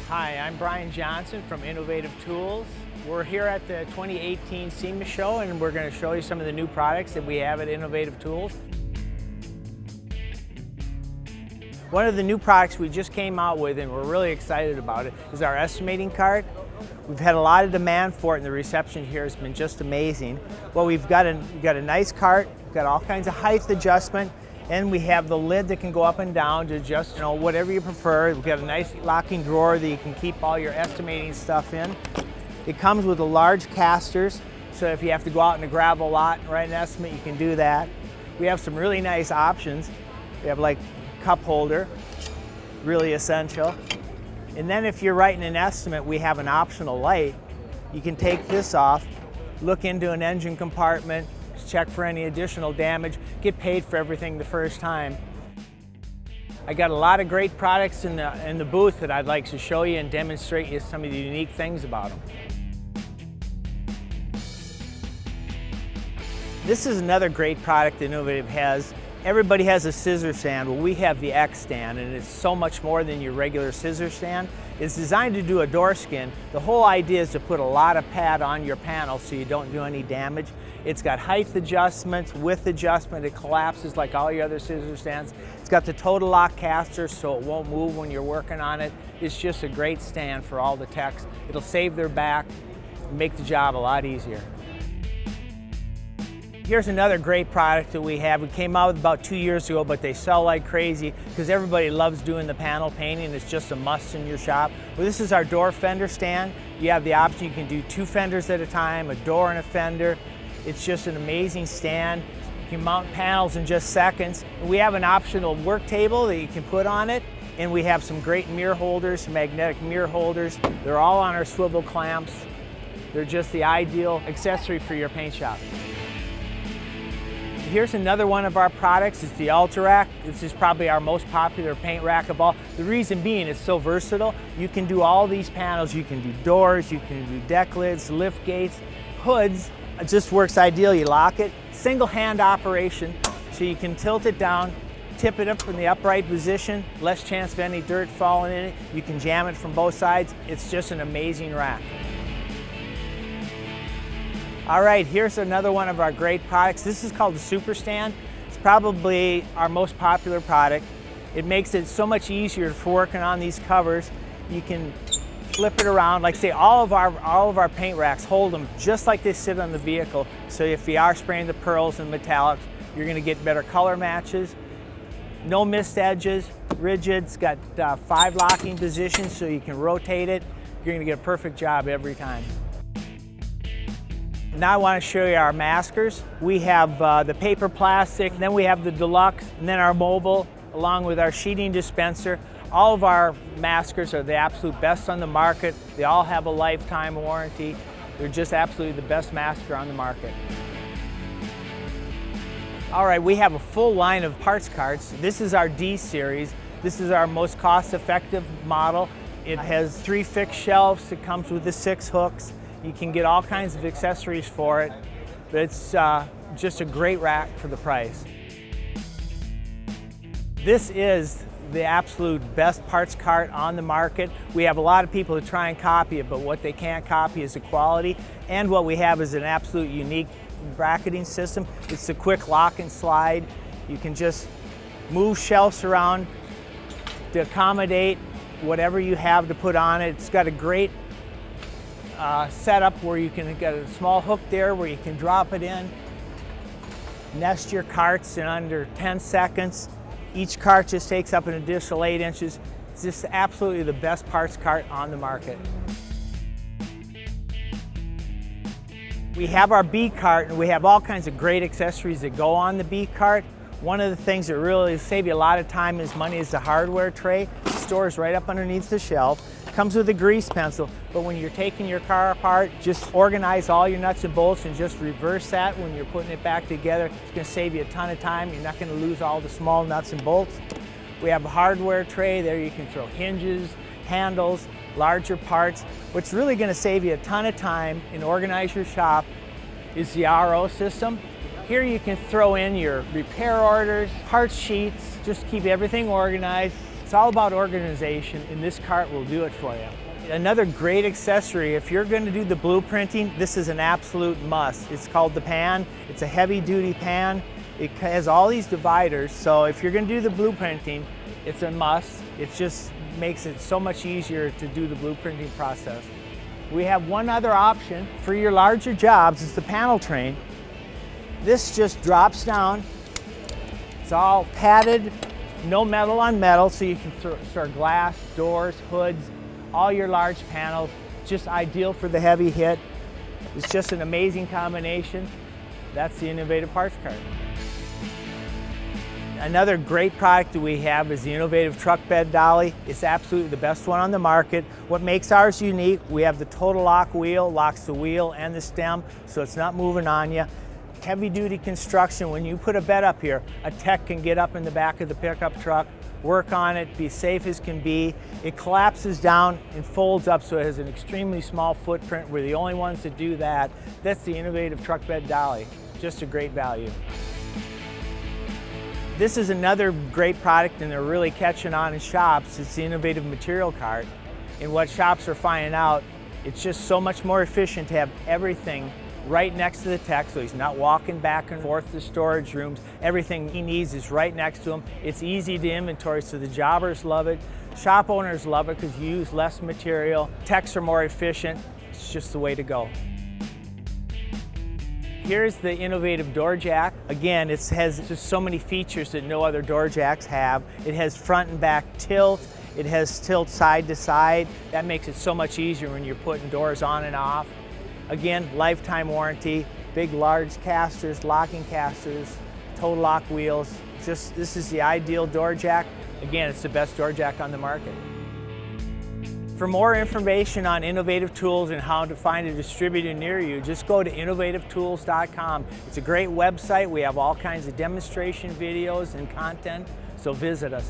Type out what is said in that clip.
Hi, I'm Brian Johnson from Innovative Tools. We're here at the 2018 SEMA show and we're going to show you some of the new products that we have at Innovative Tools. One of the new products we just came out with and we're really excited about it is our estimating cart. We've had a lot of demand for it and the reception here has been just amazing. Well, we've got a nice cart, we've got all kinds of height adjustment, and we have the lid that can go up and down to adjust, whatever you prefer. We've got a nice locking drawer that you can keep all your estimating stuff in. It comes with the large casters, so if you have to go out in a gravel lot and write an estimate, you can do that. We have some really nice options. We have like cup holder, really essential. And then if you're writing an estimate, we have an optional light. You can take this off, look into an engine compartment, check for any additional damage, get paid for everything the first time. I got a lot of great products in the booth that I'd like to show you and demonstrate you some of the unique things about them. This is another great product that Innovative has. Everybody has a scissor stand. Well, we have the X stand, and it's so much more than your regular scissor stand. It's designed to do a door skin. The whole idea is to put a lot of pad on your panel so you don't do any damage. It's got height adjustments, width adjustment. It collapses like all your other scissor stands. It's got the total lock caster so it won't move when you're working on it. It's just a great stand for all the techs. It'll save their back and make the job a lot easier. Here's another great product that we have. We came out with about 2 years ago, but they sell like crazy because everybody loves doing the panel painting. It's just a must in your shop. Well, this is our door fender stand. You have the option, you can do 2 fenders at a time, a door and a fender. It's just an amazing stand. You can mount panels in just seconds. We have an optional work table that you can put on it, and we have some great mirror holders, magnetic mirror holders. They're all on our swivel clamps. They're just the ideal accessory for your paint shop. Here's another one of our products. It's the Ultra Rack. This is probably our most popular paint rack of all. The reason being it's so versatile. You can do all these panels. You can do doors, you can do deck lids, lift gates, hoods. It just works ideal. You lock it. Single hand operation, so you can tilt it down, tip it up in the upright position, less chance of any dirt falling in it. You can jam it from both sides. It's just an amazing rack. All right, here's another one of our great products. This is called the Super Stand. It's probably our most popular product. It makes it so much easier for working on these covers. You can flip it around. Like I say, all of our paint racks hold them just like they sit on the vehicle. So if you are spraying the pearls and metallics, you're gonna get better color matches. No missed edges, rigid. It's got 5 locking positions so you can rotate it. You're gonna get a perfect job every time. Now I want to show you our maskers. We have the paper plastic, then we have the deluxe, and then our mobile, along with our sheeting dispenser. All of our maskers are the absolute best on the market. They all have a lifetime warranty. They're just absolutely the best masker on the market. All right, we have a full line of parts carts. This is our D series. This is our most cost-effective model. It has 3 fixed shelves. It comes with the 6 hooks. You can get all kinds of accessories for it, but it's just a great rack for the price. This is the absolute best parts cart on the market. We have a lot of people who try and copy it, but what they can't copy is the quality. And what we have is an absolute unique bracketing system. It's a quick lock and slide. You can just move shelves around to accommodate whatever you have to put on it. It's got a great setup where you can get a small hook there where you can drop it in, nest your carts in under 10 seconds. Each cart just takes up an additional 8 inches. It's just absolutely the best parts cart on the market. We have our B cart, and we have all kinds of great accessories that go on the B cart. One of the things that really save you a lot of time and money is the hardware tray. It stores right up underneath the shelf. Comes with a grease pencil, but when you're taking your car apart, just organize all your nuts and bolts and just reverse that when you're putting it back together. It's going to save you a ton of time. You're not going to lose all the small nuts and bolts. We have a hardware tray. There you can throw hinges, handles, larger parts. What's really going to save you a ton of time and organize your shop is the RO system. Here you can throw in your repair orders, part sheets, just keep everything organized. It's all about organization, and this cart will do it for you. Another great accessory, if you're going to do the blueprinting, this is an absolute must. It's called the pan. It's a heavy-duty pan. It has all these dividers, so if you're going to do the blueprinting, it's a must. It just makes it so much easier to do the blueprinting process. We have one other option for your larger jobs. It's the panel train. This just drops down. It's all padded, no metal on metal, so you can store glass, doors, hoods, all your large panels. Just ideal for the heavy hit. It's just an amazing combination. That's the Innovative Parts Cart. Another great product that we have is the Innovative Truck Bed Dolly. It's absolutely the best one on the market. What makes ours unique, we have the total lock wheel, locks the wheel and the stem, so it's not moving on you. Heavy duty construction, when you put a bed up here, a tech can get up in the back of the pickup truck, work on it, be safe as can be. It collapses down and folds up, so it has an extremely small footprint. We're the only ones that do that. That's the Innovative Truck Bed Dolly. Just a great value. This is another great product, and they're really catching on in shops. It's the Innovative Material Cart. And what shops are finding out, it's just so much more efficient to have everything right next to the tech, so he's not walking back and forth to storage rooms. Everything he needs is right next to him. It's easy to inventory, so the jobbers love it. Shop owners love it because you use less material. Techs are more efficient. It's just the way to go. Here's the Innovative Door Jack. Again, it has just so many features that no other door jacks have. It has front and back tilt. It has tilt side to side. That makes it so much easier when you're putting doors on and off. Again, lifetime warranty, big large casters, locking casters, total lock wheels. This is the ideal door jack. Again, it's the best door jack on the market. For more information on innovative tools and how to find a distributor near you, just go to innovativetools.com. It's a great website. We have all kinds of demonstration videos and content, so visit us.